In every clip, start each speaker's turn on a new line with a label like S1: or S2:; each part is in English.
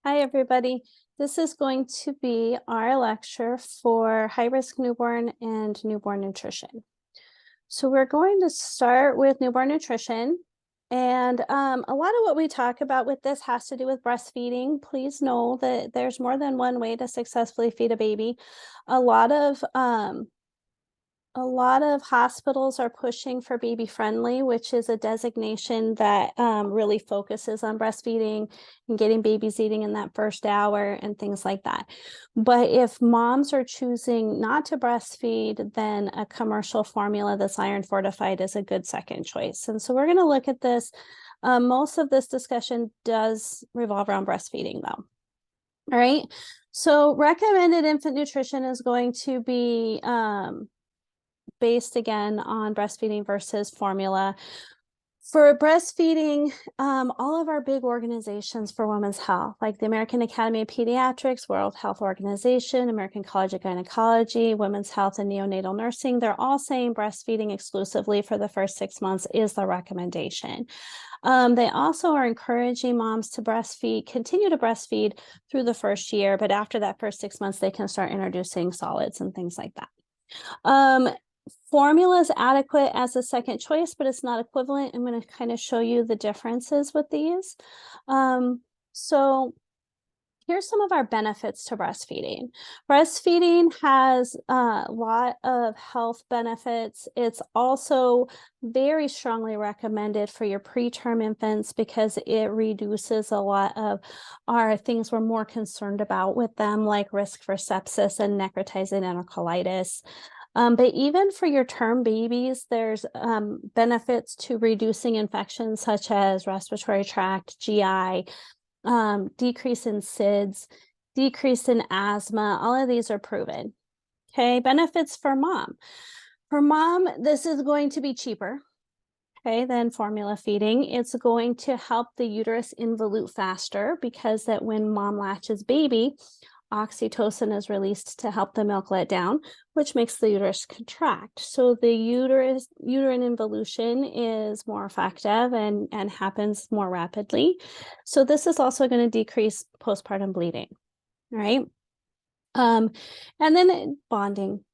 S1: Hi, everybody. This is going to be our lecture for high-risk newborn and newborn nutrition. So we're going to start with newborn nutrition. And a lot of what we talk about with this has to do with breastfeeding. Please know that there's more than one way to successfully feed a baby. A lot of hospitals are pushing for baby friendly, which is a designation that really focuses on breastfeeding and getting babies eating in that first hour and things like that. But if moms are choosing not to breastfeed, then a commercial formula that's iron fortified is a good second choice. And so we're going to look at this. Most of this discussion does revolve around breastfeeding, though. All right. So recommended infant nutrition is going to be based again on breastfeeding versus formula. For breastfeeding, all of our big organizations for women's health, like the American Academy of Pediatrics, World Health Organization, American College of Gynecology, Women's Health and Neonatal Nursing, they're all saying breastfeeding exclusively for the first 6 months is the recommendation. They also are encouraging moms to continue to breastfeed through the first year, but after that first 6 months, they can start introducing solids and things like that. Formula is adequate as a second choice, but it's not equivalent. I'm going to kind of show you the differences with these. So here's some of our benefits to breastfeeding. Breastfeeding has a lot of health benefits. It's also very strongly recommended for your preterm infants because it reduces a lot of our things we're more concerned about with them, like risk for sepsis and necrotizing enterocolitis. But even for your term babies, there's benefits to reducing infections such as respiratory tract, GI, decrease in SIDS, decrease in asthma. All of these are proven. Okay, benefits for mom. For mom, this is going to be cheaper, okay, than formula feeding. It's going to help the uterus involute faster because that when mom latches baby, oxytocin is released to help the milk let down, which makes the uterus contract. So the uterine involution is more effective and happens more rapidly. So this is also going to decrease postpartum bleeding, right? And then bonding.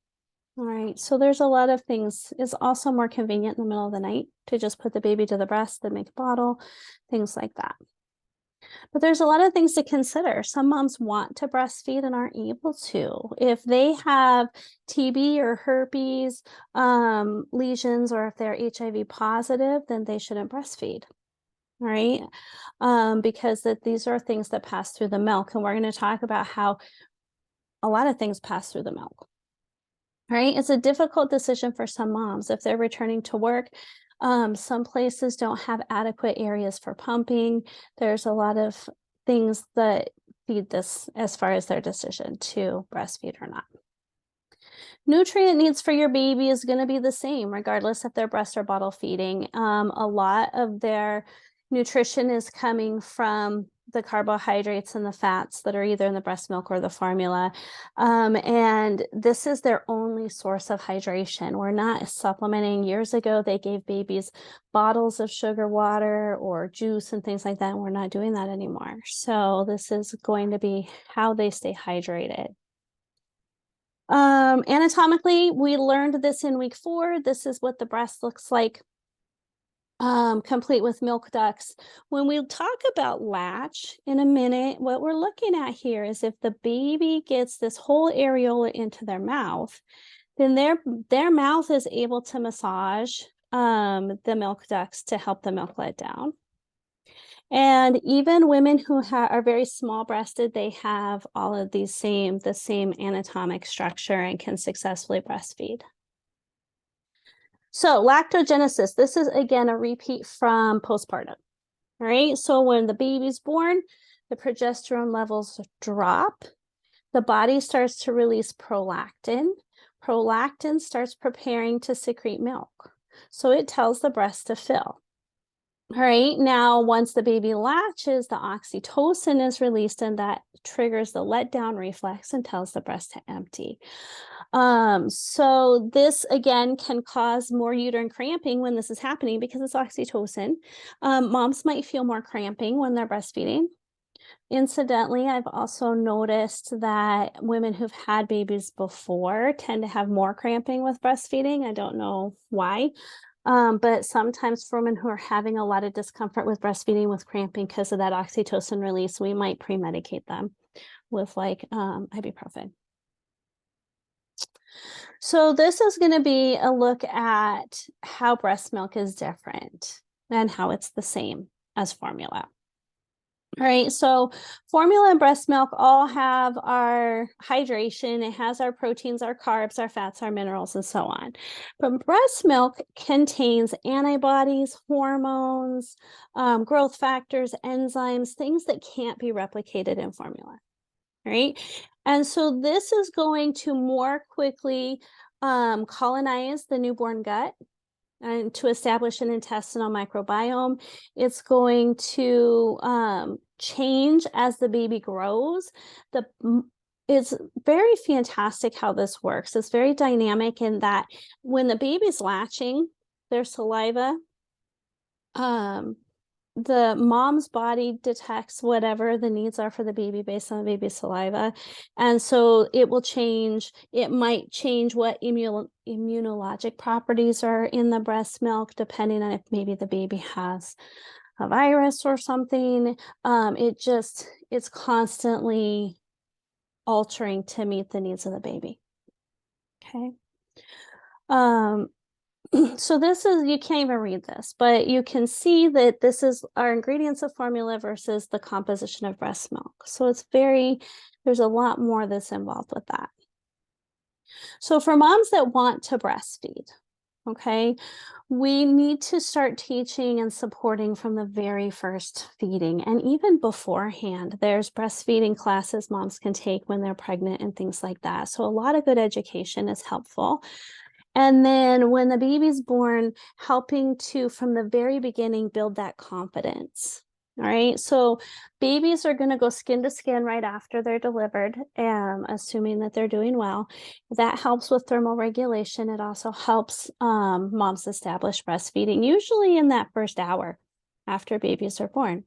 S1: All right, so there's a lot of things. It's also more convenient in the middle of the night to just put the baby to the breast and make a bottle, things like that. But there's a lot of things to consider. Some moms want to breastfeed and aren't able to. If they have TB or herpes lesions, or if they're HIV positive, then they shouldn't breastfeed, right? Because these are things that pass through the milk. And we're going to talk about how a lot of things pass through the milk, right? It's a difficult decision for some moms if they're returning to work. Some places don't have adequate areas for pumping. There's a lot of things that feed this as far as their decision to breastfeed or not. Nutrient needs for your baby is going to be the same, regardless if they're breast or bottle feeding. A lot of their nutrition is coming from the carbohydrates and the fats that are either in the breast milk or the formula. And this is their only source of hydration. We're not supplementing. Years ago, they gave babies bottles of sugar water or juice and things like that. And we're not doing that anymore. So this is going to be how they stay hydrated. Anatomically, we learned this in week 4. This is what the breast looks like. Complete with milk ducts. When we talk about latch in a minute, what we're looking at here is if the baby gets this whole areola into their mouth, then their mouth is able to massage the milk ducts to help the milk let down. And even women who are very small breasted, they have all of the same anatomic structure and can successfully breastfeed. So lactogenesis, this is again a repeat from postpartum, right? So when the baby's born, the progesterone levels drop. The body starts to release prolactin. Prolactin starts preparing to secrete milk. So it tells the breast to fill. All right, now once the baby latches, the oxytocin is released and that triggers the letdown reflex and tells the breast to empty. So this again can cause more uterine cramping when this is happening because it's oxytocin. Moms might feel more cramping when they're breastfeeding. Incidentally, I've also noticed that women who've had babies before tend to have more cramping with breastfeeding. I don't know why. But sometimes for women who are having a lot of discomfort with breastfeeding with cramping because of that oxytocin release, we might pre-medicate them with like ibuprofen. So this is going to be a look at how breast milk is different and how it's the same as formula. All right, so formula and breast milk all have our hydration. It has our proteins, our carbs, our fats, our minerals, and so on. But breast milk contains antibodies, hormones, growth factors, enzymes, things that can't be replicated in formula, right? And so this is going to more quickly colonize the newborn gut and to establish an intestinal microbiome. It's going to change as the baby grows. It's very fantastic how this works. It's very dynamic in that when the baby's latching, their saliva, the mom's body detects whatever the needs are for the baby based on the baby's saliva. And so it will change, it might change what immunologic properties are in the breast milk, depending on if maybe the baby has a virus or something. It's constantly altering to meet the needs of the baby. Okay. So this is, you can't even read this, but you can see that this is our ingredients of formula versus the composition of breast milk. So it's there's a lot more that's involved with that. So for moms that want to breastfeed, okay, we need to start teaching and supporting from the very first feeding. And even beforehand, there's breastfeeding classes moms can take when they're pregnant and things like that. So a lot of good education is helpful. And then when the baby's born, helping to, from the very beginning, build that confidence. All right. So babies are going to go skin to skin right after they're delivered, assuming that they're doing well. That helps with thermal regulation. It also helps moms establish breastfeeding, usually in that first hour after babies are born.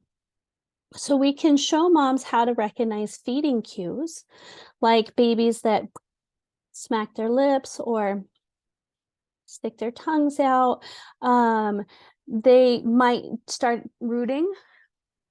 S1: So we can show moms how to recognize feeding cues, like babies that smack their lips or stick their tongues out. They might start rooting,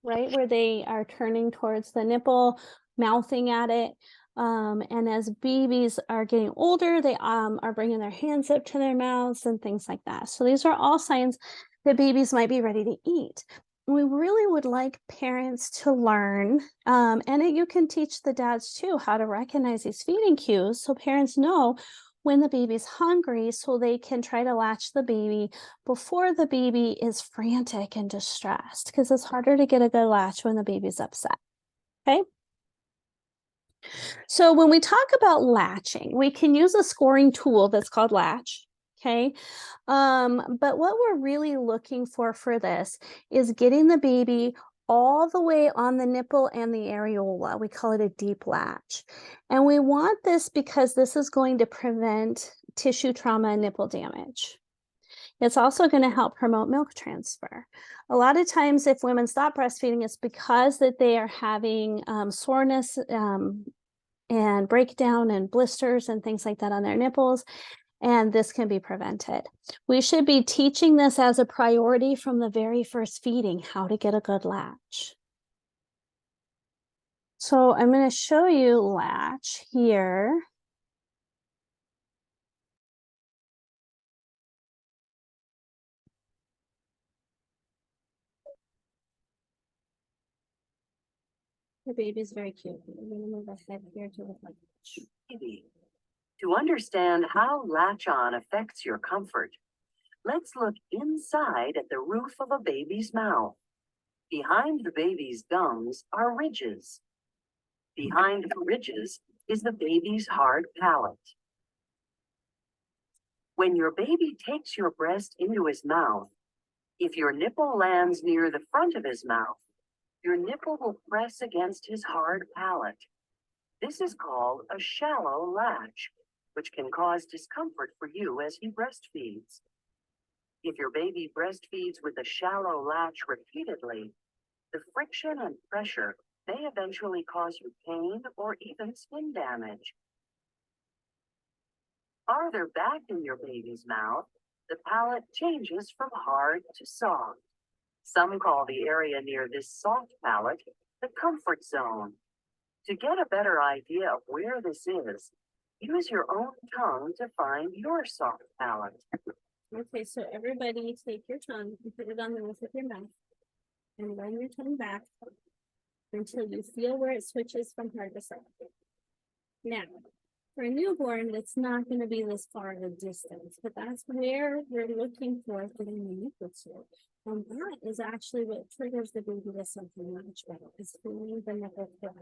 S1: right, where they are turning towards the nipple, mouthing at it. And as babies are getting older, they are bringing their hands up to their mouths and things like that. So these are all signs that babies might be ready to eat. We really would like parents to learn, and you can teach the dads too how to recognize these feeding cues so parents know when the baby's hungry so they can try to latch the baby before the baby is frantic and distressed, because it's harder to get a good latch when the baby's upset. Okay. So when we talk about latching, we can use a scoring tool that's called Latch. Okay. But what we're really looking for this is getting the baby all the way on the nipple and the areola. We call it a deep latch. And we want this because this is going to prevent tissue trauma and nipple damage. It's also going to help promote milk transfer. A lot of times if women stop breastfeeding, it's because that they are having soreness and breakdown and blisters and things like that on their nipples. And this can be prevented. We should be teaching this as a priority from the very first feeding, how to get a good latch. So I'm going to show you latch here. The baby's very cute. I'm going to move ahead here to look like
S2: baby. To understand how latch-on affects your comfort, let's look inside at the roof of a baby's mouth. Behind the baby's gums are ridges. Behind the ridges is the baby's hard palate. When your baby takes your breast into his mouth, if your nipple lands near the front of his mouth, your nipple will press against his hard palate. This is called a shallow latch, which can cause discomfort for you as he breastfeeds. If your baby breastfeeds with a shallow latch repeatedly, the friction and pressure may eventually cause you pain or even skin damage. Farther back in your baby's mouth, the palate changes from hard to soft. Some call the area near this soft palate the comfort zone. To get a better idea of where this is, use your own tongue to find your soft palate.
S1: Okay, so everybody take your tongue and put it on the roof of your mouth and run your tongue back until you feel where it switches from hard to soft. Now, for a newborn, that's not going to be this far of a distance, but that's where we're looking for getting the nipple to. And that is actually what triggers the baby to something much better, is feeling the nipple feel.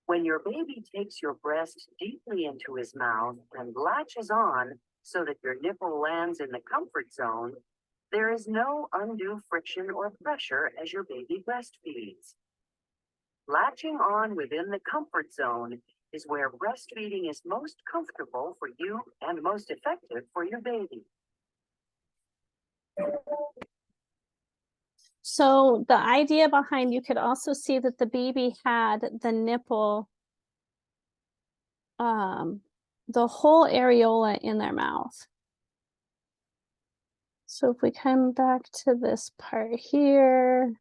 S2: When your baby takes your breast deeply into his mouth and latches on so that your nipple lands in the comfort zone, there is no undue friction or pressure as your baby breastfeeds. Latching on within the comfort zone is where breastfeeding is most comfortable for you and most effective for your baby.
S1: So the idea behind, you could also see that the baby had the nipple, the whole areola in their mouth. So if we come back to this part here,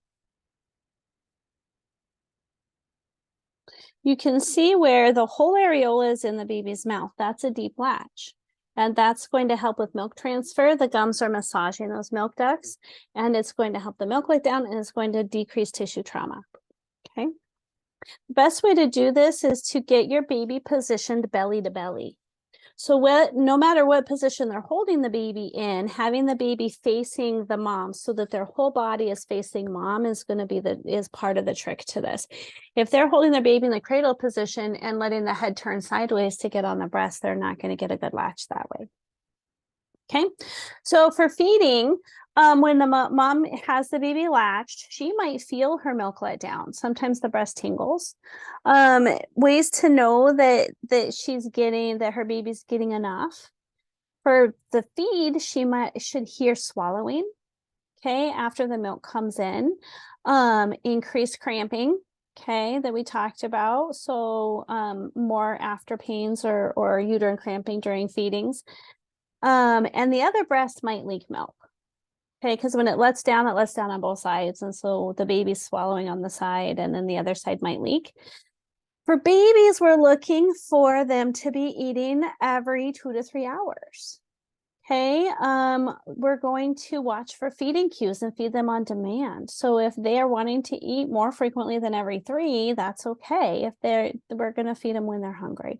S1: you can see where the whole areola is in the baby's mouth. That's a deep latch. And that's going to help with milk transfer. The gums are massaging those milk ducts, and it's going to help the milk let down, and it's going to decrease tissue trauma. Okay. The best way to do this is to get your baby positioned belly to belly. So no matter what position they're holding the baby in, having the baby facing the mom so that their whole body is facing mom is going to be is part of the trick to this. If they're holding their baby in the cradle position and letting the head turn sideways to get on the breast, they're not going to get a good latch that way. Okay, so for feeding, when the mom has the baby latched, she might feel her milk let down. Sometimes the breast tingles. Ways to know that her baby's getting enough. For the feed, she should hear swallowing. Okay, after the milk comes in, increased cramping. Okay, that we talked about. So more after pains or uterine cramping during feedings. And the other breast might leak milk. Okay, because when it lets down on both sides. And so the baby's swallowing on the side and then the other side might leak. For babies, we're looking for them to be eating every 2 to 3 hours. Okay, we're going to watch for feeding cues and feed them on demand. So if they are wanting to eat more frequently than every 3, that's okay. If we're going to feed them when they're hungry.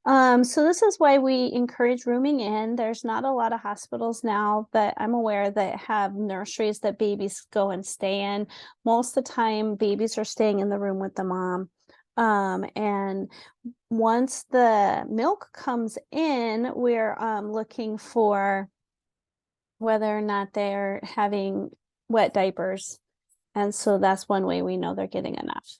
S1: So this is why we encourage rooming in. There's not a lot of hospitals now that I'm aware that have nurseries that babies go and stay in. Most of the time, babies are staying in the room with the mom. And once the milk comes in, we're looking for whether or not they're having wet diapers. And so that's one way we know they're getting enough.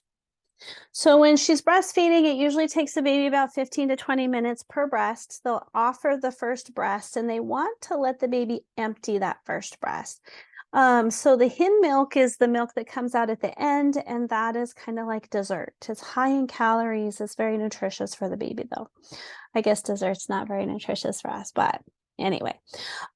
S1: So when she's breastfeeding, it usually takes the baby about 15 to 20 minutes per breast. They'll offer the first breast and they want to let the baby empty that first breast. So the hin milk is the milk that comes out at the end, and that is kind of like dessert. It's high in calories. It's very nutritious for the baby, though. I guess dessert's not very nutritious for us, but anyway.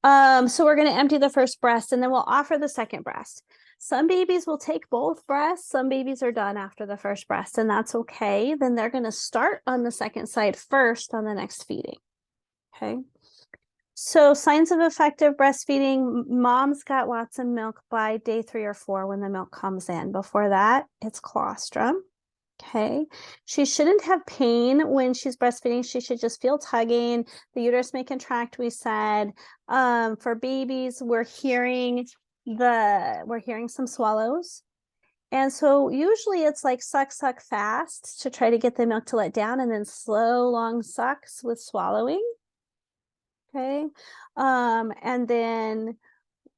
S1: So we're going to empty the first breast, and then we'll offer the second breast. Some babies will take both breasts. Some babies are done after the first breast, and that's okay. Then they're going to start on the second side first on the next feeding. Okay. So signs of effective breastfeeding, mom's got lots of milk by day 3 or 4 when the milk comes in. Before that, it's colostrum. Okay. She shouldn't have pain when she's breastfeeding. She should just feel tugging. The uterus may contract, we said. For babies, we're hearing some swallows. And so usually it's like suck fast to try to get the milk to let down, and then slow, long sucks with swallowing. Okay. And then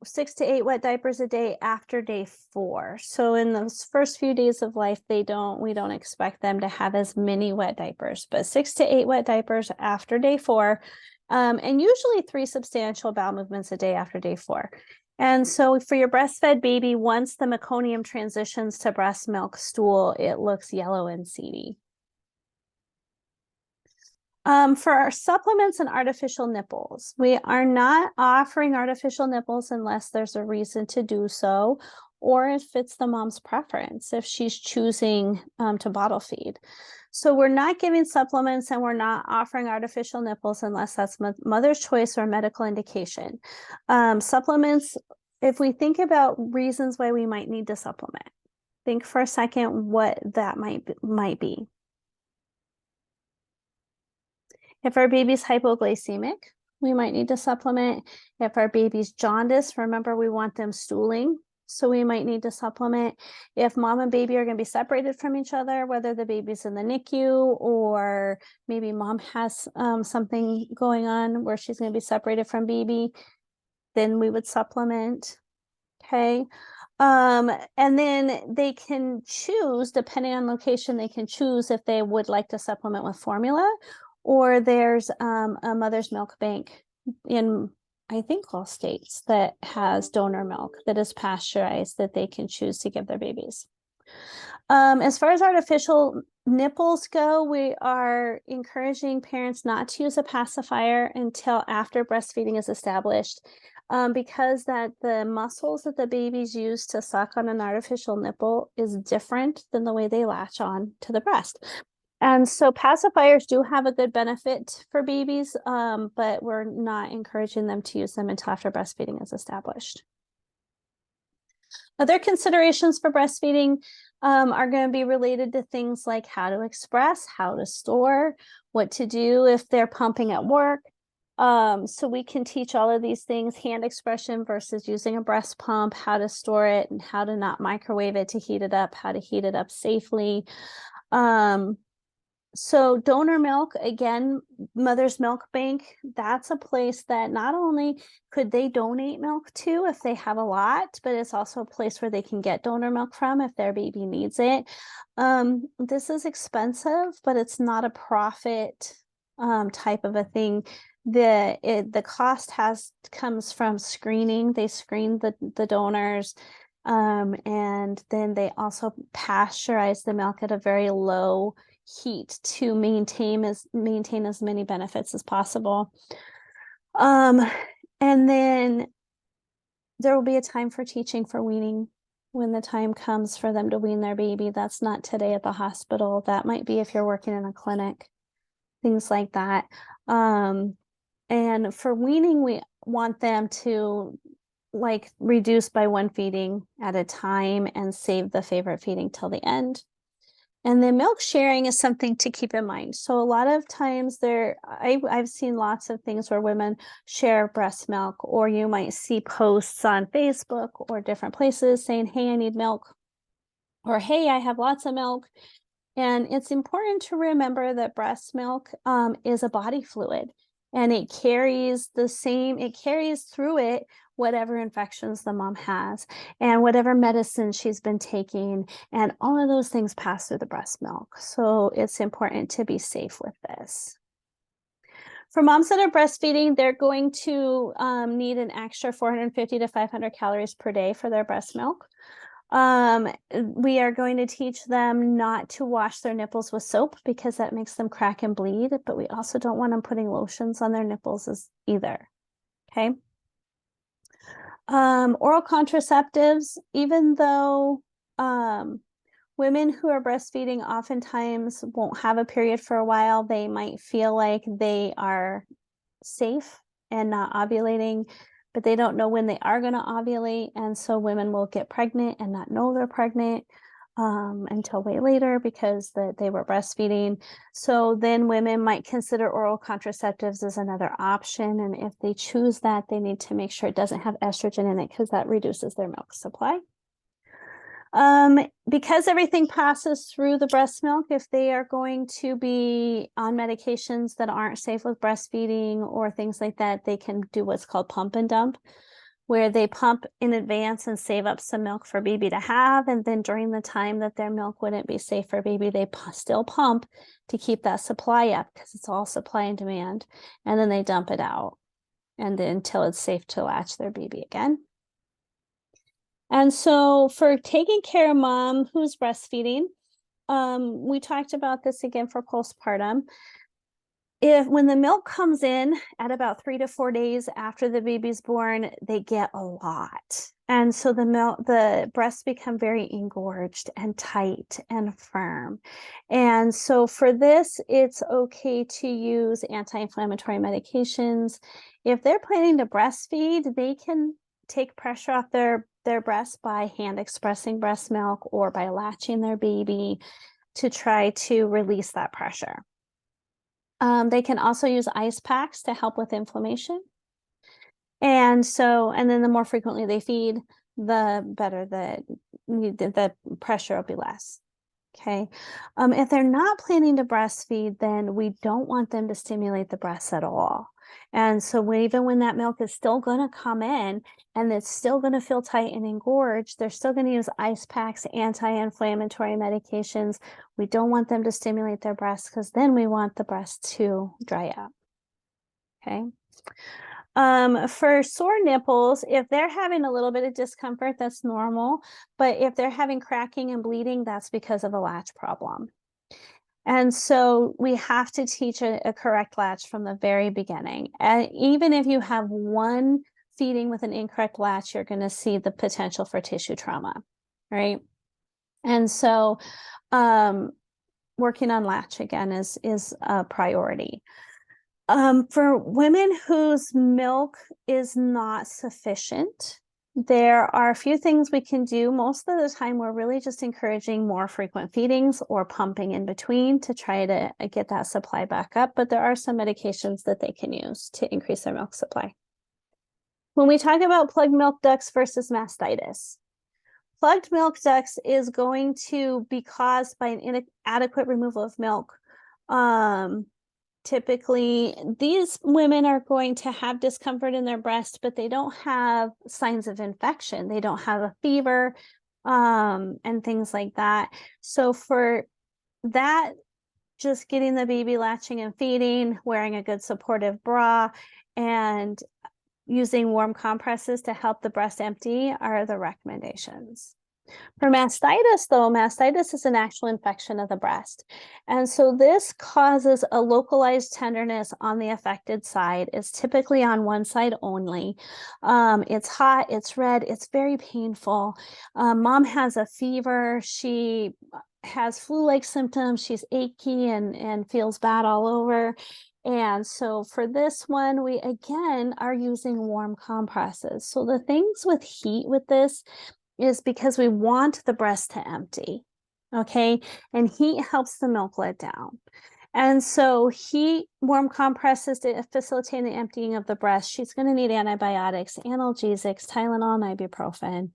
S1: 6 to 8 wet diapers a day after day 4. So in those first few days of life, we don't expect them to have as many wet diapers, but 6 to 8 wet diapers after day 4. And usually 3 substantial bowel movements a day after day 4. And so for your breastfed baby, once the meconium transitions to breast milk stool, it looks yellow and seedy. For our supplements and artificial nipples, we are not offering artificial nipples unless there's a reason to do so, or if it's the mom's preference, if she's choosing to bottle feed. So we're not giving supplements and we're not offering artificial nipples unless that's mother's choice or medical indication. Supplements, if we think about reasons why we might need to supplement, think for a second what that might be. If our baby's hypoglycemic, we might need to supplement. If our baby's jaundice, remember we want them stooling, so we might need to supplement. If mom and baby are going to be separated from each other, whether the baby's in the NICU or maybe mom has something going on where she's going to be separated from baby, then we would supplement. Okay. And then they can choose, depending on location, they can choose if they would like to supplement with formula, or there's a mother's milk bank in, I think, all states that has donor milk that is pasteurized that they can choose to give their babies. As far as artificial nipples go, we are encouraging parents not to use a pacifier until after breastfeeding is established, because that the muscles that the babies use to suck on an artificial nipple is different than the way they latch on to the breast. And so pacifiers do have a good benefit for babies, but we're not encouraging them to use them until after breastfeeding is established. Other considerations for breastfeeding are going to be related to things like how to express, how to store, what to do if they're pumping at work. So we can teach all of these things, hand expression versus using a breast pump, how to store it and how to not microwave it to heat it up, how to heat it up safely. So donor milk, again, Mother's Milk Bank, that's a place that not only could they donate milk to if they have a lot, but it's also a place where they can get donor milk from if their baby needs it. This is expensive, but it's not a profit type of a thing. The cost comes from screening. They screen the donors. And then they also pasteurize the milk at a very low heat to maintain as many benefits as possible. And then there will be a time for teaching for weaning when the time comes for them to wean their baby. That's not today at the hospital. That might be if you're working in a clinic, things like that. And for weaning, we want them to reduce by one feeding at a time and save the favorite feeding till the end. And then milk sharing is something to keep in mind. So a lot of times I've seen lots of things where women share breast milk, or you might see posts on Facebook or different places saying, hey, I need milk, or hey, I have lots of milk. And it's important to remember that breast milk is a body fluid, and it carries through it whatever infections the mom has and whatever medicine she's been taking, and all of those things pass through the breast milk. So it's important to be safe with this. For moms that are breastfeeding, they're going to need an extra 450 to 500 calories per day for their breast milk. We are going to teach them not to wash their nipples with soap because that makes them crack and bleed, but we also don't want them putting lotions on their nipples either. Okay. Oral contraceptives, even though women who are breastfeeding oftentimes won't have a period for a while, they might feel like they are safe and not ovulating, but they don't know when they are going to ovulate. And so women will get pregnant and not know they're pregnant until way later because they were breastfeeding. So then women might consider oral contraceptives as another option. And if they choose that, they need to make sure it doesn't have estrogen in it because that reduces their milk supply. Because everything passes through the breast milk, if they are going to be on medications that aren't safe with breastfeeding or things like that, they can do what's called pump and dump, where they pump in advance and save up some milk for baby to have. And then during the time that their milk wouldn't be safe for baby, they still pump to keep that supply up because it's all supply and demand. And then they dump it out and then until it's safe to latch their baby again. And so for taking care of mom who's breastfeeding, we talked about this again for postpartum. When the milk comes in at about 3 to 4 days after the baby's born, they get a lot. And so the breasts become very engorged and tight and firm. And so for this, it's okay to use anti-inflammatory medications. If they're planning to breastfeed, they can take pressure off their breasts by hand expressing breast milk or by latching their baby to try to release that pressure. They can also use ice packs to help with inflammation. And then the more frequently they feed, the better the pressure will be less. Okay. If they're not planning to breastfeed, then we don't want them to stimulate the breasts at all. And so even when that milk is still going to come in and it's still going to feel tight and engorged, they're still going to use ice packs, anti-inflammatory medications. We don't want them to stimulate their breasts because then we want the breasts to dry up. Okay. For sore nipples, if they're having a little bit of discomfort, that's normal. But if they're having cracking and bleeding, that's because of a latch problem. And so we have to teach a correct latch from the very beginning. And even if you have one feeding with an incorrect latch, you're going to see the potential for tissue trauma, right? And so working on latch again is a priority. For women whose milk is not sufficient, there are a few things we can do. Most of the time, we're really just encouraging more frequent feedings or pumping in between to try to get that supply back up. But there are some medications that they can use to increase their milk supply. When we talk about plugged milk ducts versus mastitis, plugged milk ducts is going to be caused by an inadequate removal of milk. Typically, these women are going to have discomfort in their breast, but they don't have signs of infection. They don't have a fever, and things like that. So for that, just getting the baby latching and feeding, wearing a good supportive bra, and using warm compresses to help the breast empty are the recommendations. For mastitis, though, mastitis is an actual infection of the breast. And so this causes a localized tenderness on the affected side. It's typically on one side only. It's hot, it's red, it's very painful. Mom has a fever. She has flu-like symptoms. She's achy and feels bad all over. And so for this one, we again are using warm compresses. So the things with heat with this is because we want the breast to empty, okay? And heat helps the milk let down. And so warm compresses to facilitate the emptying of the breast. She's going to need antibiotics, analgesics, Tylenol, ibuprofen,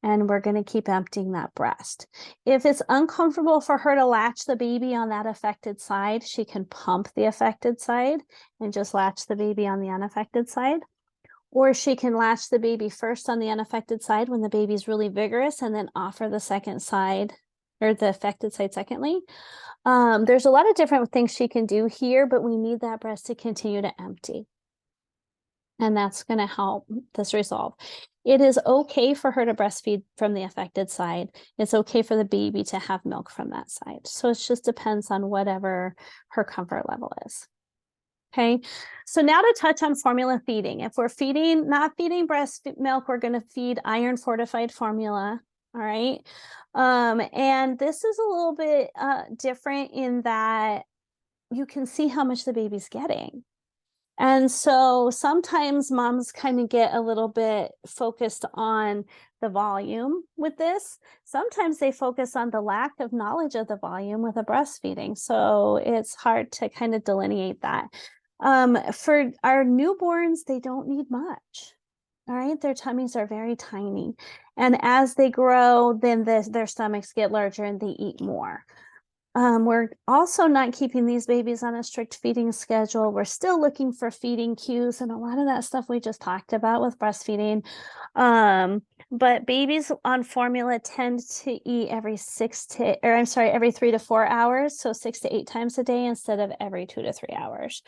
S1: and we're going to keep emptying that breast. If it's uncomfortable for her to latch the baby on that affected side, she can pump the affected side and just latch the baby on the unaffected side. Or she can latch the baby first on the unaffected side when the baby's really vigorous and then offer the second side or the affected side secondly. There's a lot of different things she can do here, but we need that breast to continue to empty. And that's going to help this resolve. It is okay for her to breastfeed from the affected side. It's okay for the baby to have milk from that side. So it just depends on whatever her comfort level is. Okay, so now to touch on formula feeding. If we're not feeding breast milk, we're going to feed iron fortified formula. All right. And this is a little bit different in that you can see how much the baby's getting. And so sometimes moms kind of get a little bit focused on the volume with this. Sometimes they focus on the lack of knowledge of the volume with a breastfeeding. So it's hard to kind of delineate that. For our newborns, they don't need much. All right, their tummies are very tiny. And as they grow, then their stomachs get larger and they eat more. We're also not keeping these babies on a strict feeding schedule. We're still looking for feeding cues and a lot of that stuff we just talked about with breastfeeding. But babies on formula tend to eat every 3 to 4 hours. So 6 to 8 times a day instead of every 2 to 3 hours.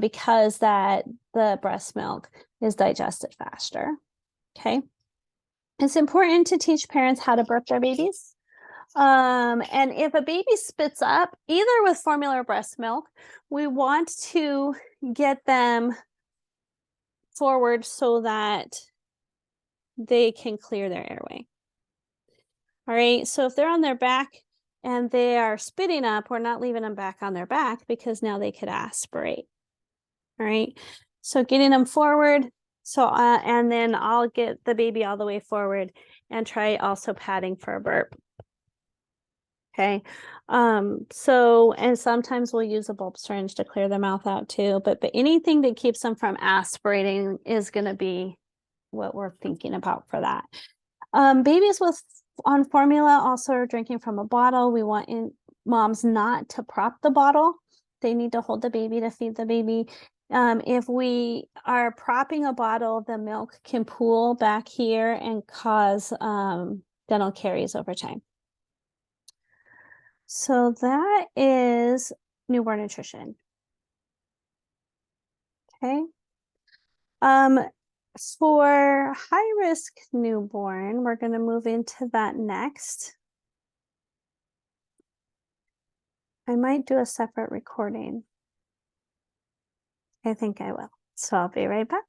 S1: Because the breast milk is digested faster. Okay. It's important to teach parents how to burp their babies. And if a baby spits up, either with formula or breast milk, we want to get them forward so that they can clear their airway. All right, so if they're on their back and they are spitting up, we're not leaving them back on their back because now they could aspirate. All right, so getting them forward. So, and then I'll get the baby all the way forward and try also padding for a burp. Okay, so, and sometimes we'll use a bulb syringe to clear their mouth out too, but anything that keeps them from aspirating is going to be what we're thinking about for that. Babies on formula also are drinking from a bottle. We want moms not to prop the bottle. They need to hold the baby to feed the baby. If we are propping a bottle, the milk can pool back here and cause dental caries over time. So that is newborn nutrition. Okay. For high risk newborn, we're going to move into that next. I might do a separate recording. I think I will. So I'll be right back.